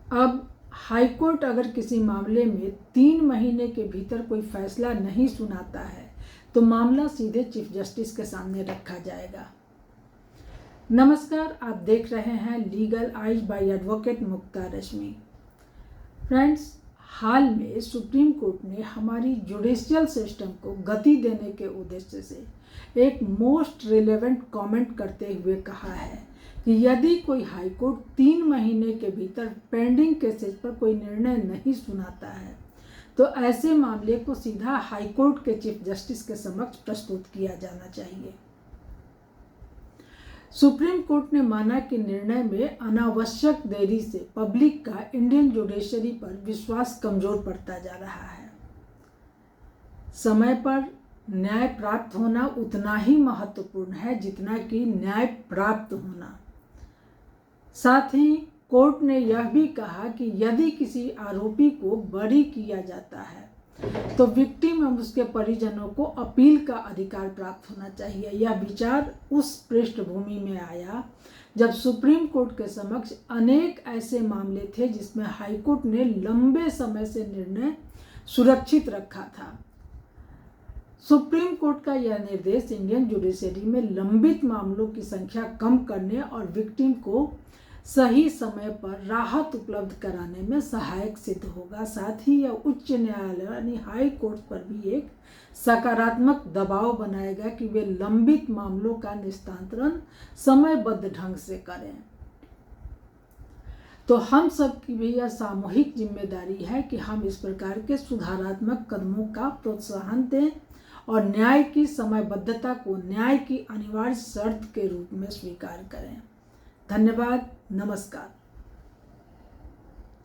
अब हाईकोर्ट अगर किसी मामले में 3 महीने के भीतर कोई फैसला नहीं सुनाता है तो मामला सीधे चीफ जस्टिस के सामने रखा जाएगा। नमस्कार, आप देख रहे हैं लीगल आइज बाय एडवोकेट मुक्ता रश्मि। फ्रेंड्स, हाल में सुप्रीम कोर्ट ने हमारी जुडिशियल सिस्टम को गति देने के उद्देश्य से एक मोस्ट रिलेवेंट कमेंट करते हुए कहा है कि यदि कोई हाईकोर्ट 3 महीने के भीतर पेंडिंग केसेस पर कोई निर्णय नहीं सुनाता है तो ऐसे मामले को सीधा हाईकोर्ट के चीफ जस्टिस के समक्ष प्रस्तुत किया जाना चाहिए। सुप्रीम कोर्ट ने माना कि निर्णय में अनावश्यक देरी से पब्लिक का इंडियन जुडिशरी पर विश्वास कमजोर पड़ता जा रहा है। समय पर न्याय प्राप्त होना उतना ही महत्वपूर्ण है जितना कि न्याय प्राप्त होना। साथ ही कोर्ट ने यह भी कहा कि यदि किसी आरोपी को बरी किया जाता है तो विक्टिम एवं उसके परिजनों को अपील का अधिकार प्राप्त होना चाहिए। यह विचार उस पृष्ठभूमि में आया जब सुप्रीम कोर्ट के समक्ष अनेक ऐसे मामले थे जिसमें हाईकोर्ट ने लंबे समय से निर्णय सुरक्षित रखा था। सुप्रीम कोर्ट का यह निर्देश इंडियन जुडिशरी में लंबित मामलों की संख्या कम करने और विक्टिम को सही समय पर राहत उपलब्ध कराने में सहायक सिद्ध होगा। साथ ही यह उच्च न्यायालय यानी हाई कोर्ट पर भी एक सकारात्मक दबाव बनाएगा कि वे लंबित मामलों का निस्तारण समयबद्ध ढंग से करें। तो हम सब की भी यह सामूहिक जिम्मेदारी है कि हम इस प्रकार के सुधारात्मक कदमों का प्रोत्साहन दें और न्याय की समयबद्धता को न्याय की अनिवार्य शर्त के रूप में स्वीकार करें। धन्यवाद। नमस्कार।